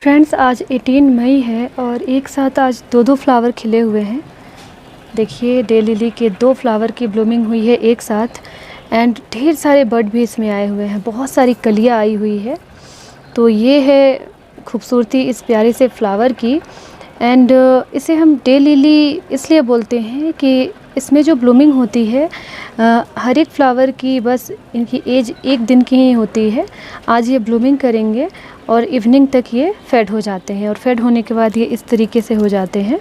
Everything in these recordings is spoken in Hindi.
फ्रेंड्स आज 18 मई है और एक साथ आज दो फ्लावर खिले हुए हैं। देखिए डे लिली के 2 फ्लावर की ब्लूमिंग हुई है एक साथ एंड ढेर सारे बर्ड भी इसमें आए हुए हैं, बहुत सारी कलियां आई हुई है। तो ये है खूबसूरती इस प्यारे से फ्लावर की। एंड इसे हम डे लिली इसलिए बोलते हैं कि इसमें जो ब्लूमिंग होती है हर एक फ्लावर की बस इनकी एज 1 दिन की ही होती है। आज ये ब्लूमिंग करेंगे और इवनिंग तक ये फेड हो जाते हैं और फेड होने के बाद ये इस तरीके से हो जाते हैं।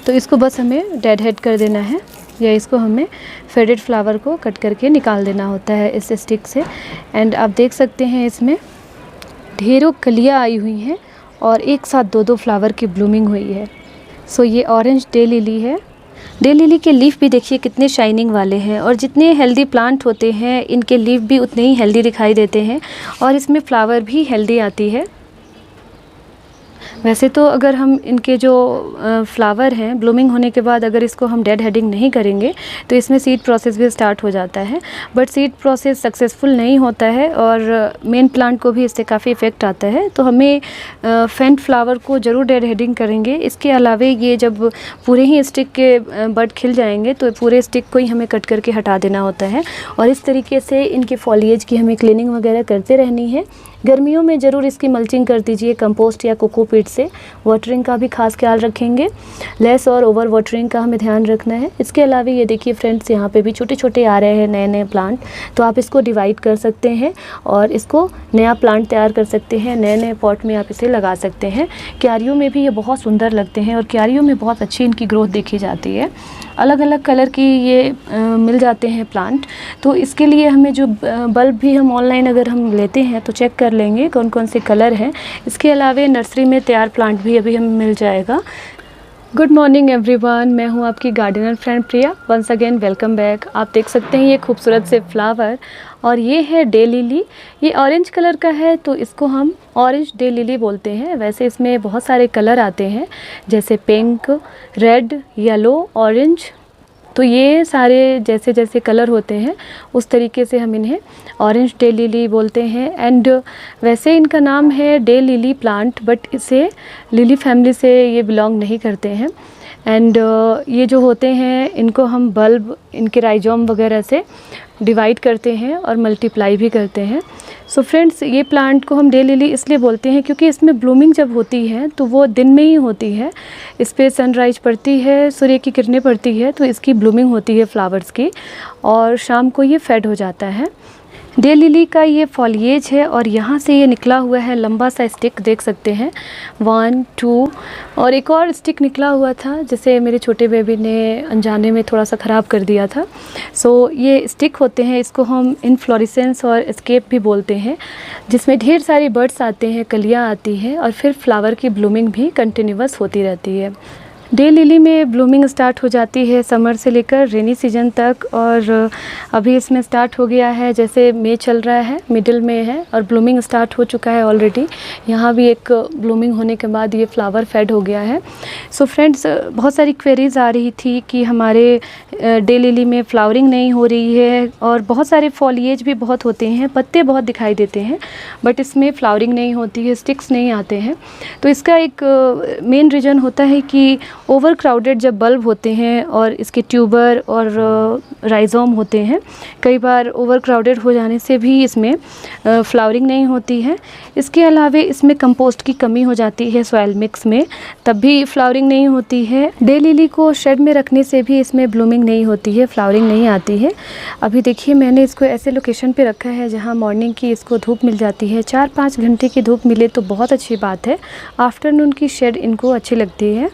तो इसको बस हमें डेड हेड कर देना है या इसको हमें फेडेड फ्लावर को कट करके निकाल देना होता है इस स्टिक से। एंड आप देख सकते हैं इसमें ढेरों कलियां आई हुई हैं और एक साथ 2 फ्लावर की ब्लूमिंग हुई है। सो ये ऑरेंज डे लिली है। डे लिली के लीफ भी देखिए कितने शाइनिंग वाले हैं और जितने हेल्दी प्लांट होते हैं इनके लीफ भी उतने ही हेल्दी दिखाई देते हैं और इसमें फ्लावर भी हेल्दी आती है। वैसे तो अगर हम इनके जो फ्लावर हैं ब्लूमिंग होने के बाद अगर इसको हम डेड हेडिंग नहीं करेंगे तो इसमें सीड प्रोसेस भी स्टार्ट हो जाता है, बट सीड प्रोसेस सक्सेसफुल नहीं होता है और मेन प्लांट को भी इससे काफ़ी इफ़ेक्ट आता है। तो हमें फेंट फ्लावर को ज़रूर डेड हेडिंग करेंगे। इसके अलावे ये जब पूरे ही स्टिक के बड खिल जाएंगे तो पूरे स्टिक को ही हमें कट करके हटा देना होता है और इस तरीके से इनके फॉलिएज की हमें क्लीनिंग वगैरह करते रहनी है। गर्मियों में ज़रूर इसकी मल्चिंग कर दीजिए कंपोस्ट या कोकोपीट से। वाटरिंग का भी खास ख्याल रखेंगे, लेस और ओवर वाटरिंग का हमें ध्यान रखना है। इसके अलावा ये देखिए फ्रेंड्स यहाँ पे भी छोटे छोटे आ रहे हैं नए प्लांट, तो आप इसको डिवाइड कर सकते हैं और इसको नया प्लांट तैयार कर सकते हैं। नए पॉट में आप इसे लगा सकते हैं। क्यारियों में भी ये बहुत सुंदर लगते हैं और क्यारियों में बहुत अच्छी इनकी ग्रोथ देखी जाती है। अलग अलग कलर की ये मिल जाते हैं प्लांट। तो इसके लिए हमें जो बल्ब भी हम ऑनलाइन अगर हम लेते हैं तो चेक कर लेंगे कौन कौन से कलर हैं। इसके अलावा नर्सरी में तैयार प्लांट भी अभी हमें मिल जाएगा। गुड मॉर्निंग एवरीवन, मैं हूं आपकी gardener friend Priya. Once again welcome back. आप देख सकते हैं ये खूबसूरत से फ्लावर और ये है डे लिली। ये ऑरेंज कलर का है तो इसको हम ऑरेंज डे लिली बोलते हैं। वैसे इसमें बहुत सारे कलर आते हैं जैसे पिंक, रेड, येलो, ऑरेंज। तो ये सारे जैसे जैसे कलर होते हैं उस तरीके से हम इन्हें ऑरेंज डे लिली बोलते हैं। एंड वैसे इनका नाम है डे लिली प्लांट, बट इसे लिली फैमिली से ये बिलोंग नहीं करते हैं। एंड ये जो होते हैं इनको हम बल्ब इनके राइजोम वगैरह से डिवाइड करते हैं और मल्टीप्लाई भी करते हैं। सो फ्रेंड्स ये प्लांट को हम डे लिली इसलिए बोलते हैं क्योंकि इसमें ब्लूमिंग जब होती है तो वो दिन में ही होती है। इस पर सनराइज पड़ती है, सूर्य की किरणें पड़ती है तो इसकी ब्लूमिंग होती है फ्लावर्स की और शाम को ये फेड हो जाता है। डे लिली का ये फॉलिएज है और यहाँ से ये निकला हुआ है लंबा सा स्टिक, देख सकते हैं 1, 2 और एक और स्टिक निकला हुआ था जिसे मेरे छोटे बेबी ने अनजाने में थोड़ा सा ख़राब कर दिया था। सो ये स्टिक होते हैं, इसको हम इनफ्लोरेसेंस और एस्केप भी बोलते हैं, जिसमें ढेर सारी बर्ड्स आते हैं, कलियाँ आती हैं और फिर फ्लावर की ब्लूमिंग भी कंटिन्यूअस होती रहती है। डे लिली में ब्लूमिंग स्टार्ट हो जाती है समर से लेकर रेनी सीजन तक और अभी इसमें स्टार्ट हो गया है, जैसे मई चल रहा है, मिडिल में है और ब्लूमिंग स्टार्ट हो चुका है ऑलरेडी। यहाँ भी एक ब्लूमिंग होने के बाद ये फ्लावर फेड हो गया है। सो फ्रेंड्स बहुत सारी क्वेरीज़ आ रही थी कि हमारे डे लिली में फ्लावरिंग नहीं हो रही है और बहुत सारे फॉलिएज भी बहुत होते हैं, पत्ते बहुत दिखाई देते हैं, बट इसमें फ्लावरिंग नहीं होती है, स्टिक्स नहीं आते हैं। तो इसका एक मेन रीज़न होता है कि ओवर क्राउडेड जब बल्ब होते हैं और इसके ट्यूबर और राइजोम होते हैं, कई बार ओवर क्राउडेड हो जाने से भी इसमें फ्लावरिंग नहीं होती है। इसके अलावा इसमें कंपोस्ट की कमी हो जाती है सॉइल मिक्स में, तब भी फ्लावरिंग नहीं होती है। डे लिली को शेड में रखने से भी इसमें ब्लूमिंग नहीं होती है, फ्लावरिंग नहीं आती है। अभी देखिए मैंने इसको ऐसे लोकेशन पे रखा है जहाँ मॉर्निंग की इसको धूप मिल जाती है। 4-5 घंटे की धूप मिले तो बहुत अच्छी बात है। आफ्टरनून की शेड इनको अच्छी लगती है।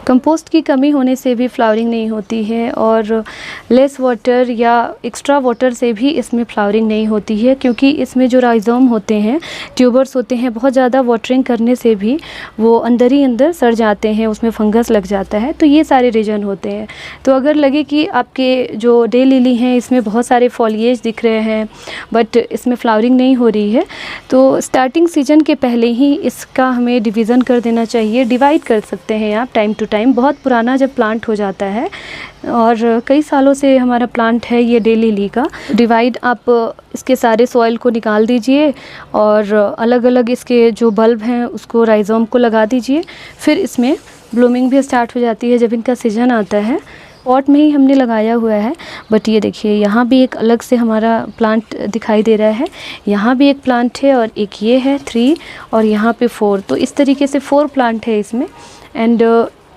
कंपोस्ट की कमी होने से भी फ्लावरिंग नहीं होती है और लेस वाटर या एक्स्ट्रा वाटर से भी इसमें फ्लावरिंग नहीं होती है, क्योंकि इसमें जो राइजोम होते हैं, ट्यूबर्स होते हैं, बहुत ज़्यादा वाटरिंग करने से भी वो अंदर ही अंदर सड़ जाते हैं, उसमें फंगस लग जाता है। तो ये सारे रीज़न होते हैं। तो अगर लगे कि आपके जो डे लिली हैं इसमें बहुत सारे फॉलिएज दिख रहे हैं बट इसमें फ्लावरिंग नहीं हो रही है, तो स्टार्टिंग सीजन के पहले ही इसका हमें डिवीज़न कर देना चाहिए। डिवाइड कर सकते हैं आप टाइम टू टाइम, बहुत पुराना जब प्लांट हो जाता है और कई सालों से हमारा प्लांट है ये डे लिली का, डिवाइड आप इसके सारे सॉइल को निकाल दीजिए और अलग अलग इसके जो बल्ब हैं उसको राइजोम को लगा दीजिए। फिर इसमें ब्लूमिंग भी स्टार्ट हो जाती है जब इनका सीजन आता है। पॉट में ही हमने लगाया हुआ है, बट ये देखिए यहाँ भी एक अलग से हमारा प्लांट दिखाई दे रहा है। यहाँ भी एक प्लांट है और एक ये है 3 और यहाँ पे 4, तो इस तरीके से 4 प्लांट है इसमें। एंड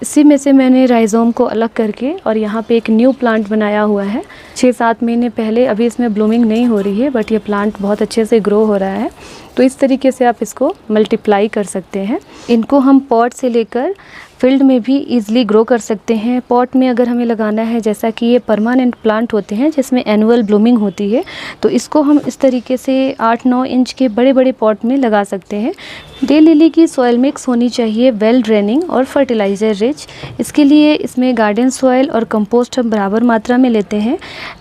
इसी में से मैंने राइजोम को अलग करके और यहाँ पे एक न्यू प्लांट बनाया हुआ है 6-7 महीने पहले। अभी इसमें ब्लूमिंग नहीं हो रही है, बट ये प्लांट बहुत अच्छे से ग्रो हो रहा है। तो इस तरीके से आप इसको मल्टीप्लाई कर सकते हैं। इनको हम पॉट से लेकर फील्ड में भी ईज़िली ग्रो कर सकते हैं। पॉट में अगर हमें लगाना है, जैसा कि ये परमानेंट प्लांट होते हैं जिसमें एनुअल ब्लूमिंग होती है, तो इसको हम इस तरीके से 8-9 इंच के बड़े बड़े पॉट में लगा सकते हैं। डे लिली की सॉइल मिक्स होनी चाहिए वेल ड्रेनिंग और फर्टिलाइज़र रिच। इसके लिए इसमें गार्डन सॉइल और कंपोस्ट हम बराबर मात्रा में लेते हैं।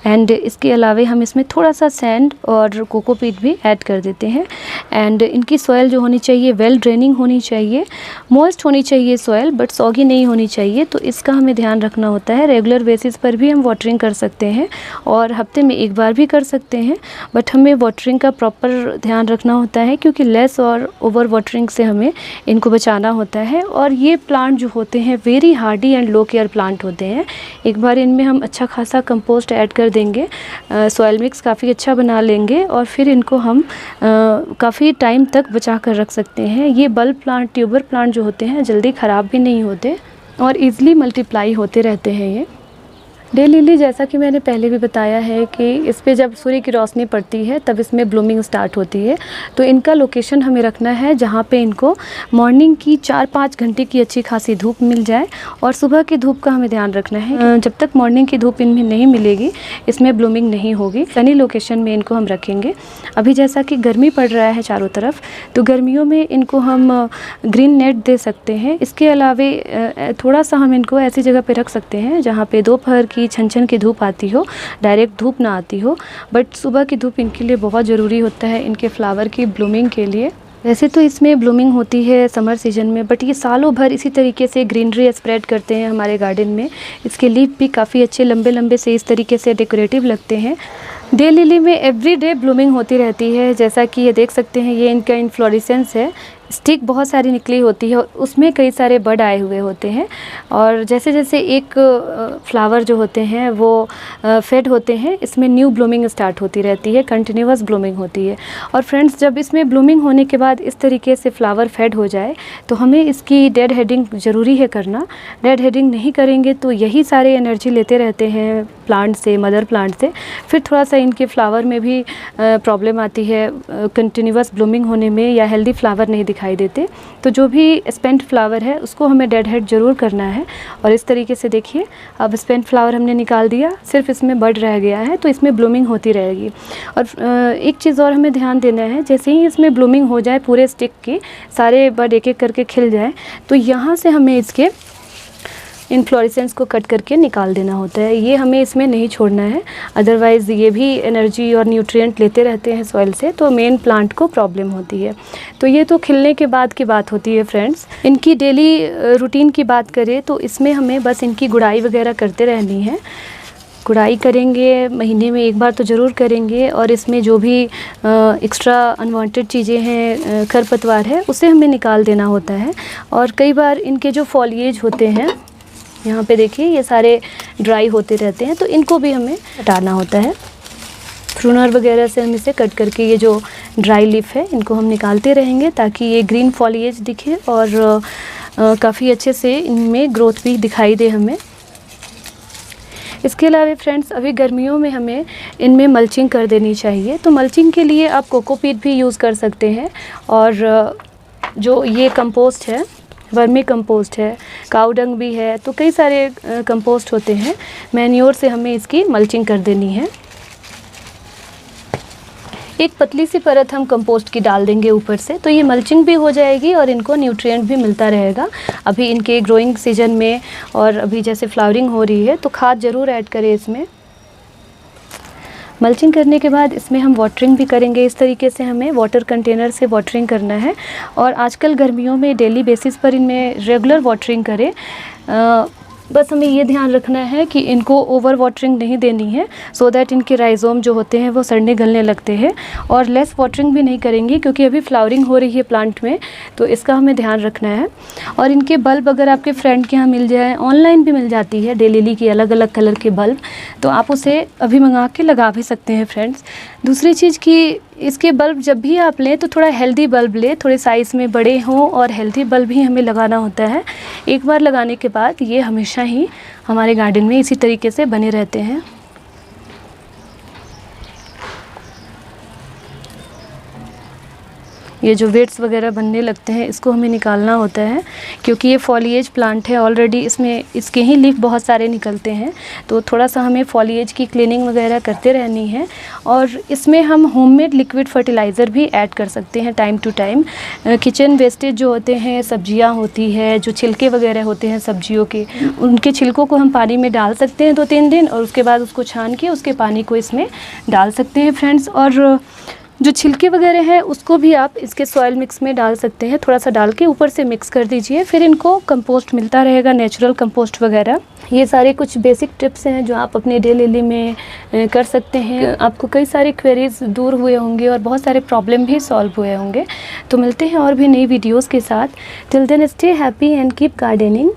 एंड इसके अलावे हम इसमें थोड़ा सा सैंड और कोकोपीट भी ऐड कर देते हैं। एंड इनकी सॉइल जो होनी चाहिए वेल ड्रेनिंग होनी चाहिए, मॉइस्ट होनी चाहिए सॉइल, बट सॉगी नहीं होनी चाहिए। तो इसका हमें ध्यान रखना होता है। रेगुलर बेसिस पर भी हम वाटरिंग कर सकते हैं और हफ्ते में एक बार भी कर सकते हैं, बट हमें वाटरिंग का प्रॉपर ध्यान रखना होता है क्योंकि लेस और ओवर वाटरिंग से हमें इनको बचाना होता है। और ये प्लांट जो होते हैं very Hardy and low care plant होते हैं। एक बार इनमें हम अच्छा खासा कंपोस्ट ऐड कर देंगे, सॉइल मिक्स काफ़ी अच्छा बना लेंगे और फिर इनको हम काफ़ी टाइम तक बचा कर रख सकते हैं। ये बल्ब प्लांट, ट्यूबर प्लांट जो होते हैं जल्दी ख़राब भी नहीं होते और ईज़िली मल्टीप्लाई होते रहते हैं ये। डे लिली जैसा कि मैंने पहले भी बताया है कि इस पे जब सूर्य की रोशनी पड़ती है तब इसमें ब्लूमिंग स्टार्ट होती है। तो इनका लोकेशन हमें रखना है जहाँ पे इनको मॉर्निंग की 4-5 घंटे की अच्छी खासी धूप मिल जाए और सुबह की धूप का हमें ध्यान रखना है। जब तक मॉर्निंग की धूप इनमें नहीं मिलेगी इसमें ब्लूमिंग नहीं होगी। सनी लोकेशन में इनको हम रखेंगे। अभी जैसा कि गर्मी पड़ रहा है चारों तरफ, तो गर्मियों में इनको हम ग्रीन नेट दे सकते हैं। इसके अलावे थोड़ा सा हम इनको ऐसी जगह पे रख सकते हैं जहाँ पे दोपहर की छन की धूप आती हो, डायरेक्ट धूप ना आती हो, बट सुबह की धूप इनके लिए बहुत ज़रूरी होता है इनके फ्लावर की ब्लूमिंग के लिए। वैसे तो इसमें ब्लूमिंग होती है समर सीजन में, बट ये सालों भर इसी तरीके से ग्रीनरी स्प्रेड करते हैं हमारे गार्डन में। इसके लीफ भी काफ़ी अच्छे लंबे लंबे से इस तरीके से डेकोरेटिव लगते हैं। डे लिली में एवरीडे ब्लूमिंग होती रहती है। जैसा कि ये देख सकते हैं, ये इनका इन्फ्लोरेसेंस है। स्टिक बहुत सारी निकली होती है और उसमें कई सारे बड आए हुए होते हैं और जैसे जैसे एक फ्लावर जो होते हैं वो फेड होते हैं, इसमें न्यू ब्लूमिंग स्टार्ट होती रहती है, कंटिन्यूअस ब्लूमिंग होती है। और फ्रेंड्स, जब इसमें ब्लूमिंग होने के बाद इस तरीके से फ्लावर फेड हो जाए तो हमें इसकी डेड हेडिंग ज़रूरी है करना। डेड हेडिंग नहीं करेंगे तो यही सारे एनर्जी लेते रहते हैं प्लांट से, मदर प्लांट से। फिर थोड़ा सा इनके फ्लावर में भी प्रॉब्लम आती है कंटिन्यूअस ब्लूमिंग होने में, या हेल्दी फ्लावर नहीं दिखाई देते। तो जो भी स्पेंट फ्लावर है उसको हमें डेड हेड ज़रूर करना है। और इस तरीके से देखिए, अब स्पेंट फ्लावर हमने निकाल दिया, सिर्फ इसमें बड रह गया है, तो इसमें ब्लूमिंग होती रहेगी। और एक चीज़ और हमें ध्यान देना है, जैसे ही इसमें ब्लूमिंग हो जाए, पूरे स्टिक की सारे बड एक एक करके खिल जाए, तो यहाँ से हमें इसके इन्फ्लोरेसेंस को कट करके निकाल देना होता है। ये हमें इसमें नहीं छोड़ना है, अदरवाइज़ ये भी एनर्जी और न्यूट्रिएंट लेते रहते हैं सॉइल से, तो मेन प्लांट को प्रॉब्लम होती है। तो ये तो खिलने के बाद की बात होती है फ्रेंड्स। इनकी डेली रूटीन की बात करें तो इसमें हमें बस इनकी गुड़ाई वगैरह करते रहनी है। गुड़ाई करेंगे, महीने में एक बार तो ज़रूर करेंगे। और इसमें जो भी एक्स्ट्रा अनवांटेड चीज़ें हैं, खरपतवार है, उसे हमें निकाल देना होता है। और कई बार इनके जो फॉलिएज होते हैं, यहाँ पे देखिए ये सारे ड्राई होते रहते हैं, तो इनको भी हमें हटाना होता है। प्रूनर वगैरह से हम इसे कट करके ये जो ड्राई लीफ है इनको हम निकालते रहेंगे ताकि ये ग्रीन फॉलिएज दिखे और काफ़ी अच्छे से इनमें ग्रोथ भी दिखाई दे हमें। इसके अलावा फ्रेंड्स, अभी गर्मियों में हमें इनमें मल्चिंग कर देनी चाहिए। तो मल्चिंग के लिए आप कोकोपीट भी यूज़ कर सकते हैं, और जो ये कंपोस्ट है, वर्मी कंपोस्ट है, काऊ डंग भी है, तो कई सारे कंपोस्ट होते हैं। मैन्योर से हमें इसकी मल्चिंग कर देनी है। एक पतली सी परत हम कंपोस्ट की डाल देंगे ऊपर से, तो ये मल्चिंग भी हो जाएगी और इनको न्यूट्रिएंट भी मिलता रहेगा। अभी इनके ग्रोइंग सीजन में और अभी जैसे फ्लावरिंग हो रही है, तो खाद ज़रूर ऐड करें इसमें। मल्चिंग करने के बाद इसमें हम वाटरिंग भी करेंगे। इस तरीके से हमें वाटर कंटेनर से वाटरिंग करना है। और आजकल गर्मियों में डेली बेसिस पर इनमें रेगुलर वाटरिंग करें। बस हमें ये ध्यान रखना है कि इनको ओवर वाटरिंग नहीं देनी है, सो दैट इनके राइजोम जो होते हैं वो सड़ने गलने लगते हैं। और लेस वाटरिंग भी नहीं करेंगे क्योंकि अभी फ्लावरिंग हो रही है प्लांट में, तो इसका हमें ध्यान रखना है। और इनके बल्ब अगर आपके फ्रेंड के यहाँ मिल जाए, ऑनलाइन भी मिल जाती है डे लिली की अलग अलग कलर के बल्ब, तो आप उसे अभी मंगा के लगा भी सकते हैं फ्रेंड्स। दूसरी चीज़ कि इसके बल्ब जब भी आप लें तो थोड़ा हेल्दी बल्ब लें, थोड़े साइज़ में बड़े हों और हेल्दी बल्ब ही हमें लगाना होता है। एक बार लगाने के बाद ये हमेशा ही हमारे गार्डन में इसी तरीके से बने रहते हैं। ये जो वेट्स वगैरह बनने लगते हैं इसको हमें निकालना होता है, क्योंकि ये फॉलिएज प्लांट है ऑलरेडी, इसमें इसके ही लीफ बहुत सारे निकलते हैं, तो थोड़ा सा हमें फॉलिएज की क्लीनिंग वगैरह करते रहनी है। और इसमें हम होममेड लिक्विड फर्टिलाइज़र भी ऐड कर सकते हैं time to time. Kitchen wastage जो होते हैं, सब्जियां होती है, जो छिलके वगैरह होते हैं सब्जियों के, उनके छिलकों को हम पानी में डाल सकते हैं 2-3 दिन, और उसके बाद उसको छान के उसके पानी को इसमें डाल सकते हैं फ्रेंड्स। और जो छिलके वगैरह हैं उसको भी आप इसके सॉइल मिक्स में डाल सकते हैं, थोड़ा सा डाल के ऊपर से मिक्स कर दीजिए, फिर इनको कंपोस्ट मिलता रहेगा, नेचुरल कंपोस्ट वगैरह। ये सारे कुछ बेसिक टिप्स हैं जो आप अपने डे लिली में कर सकते हैं। आपको कई सारे क्वेरीज दूर हुए होंगे और बहुत सारे प्रॉब्लम भी सॉल्व हुए होंगे। तो मिलते हैं और भी नई वीडियोज़ के साथ। Till then stay happy and keep gardening.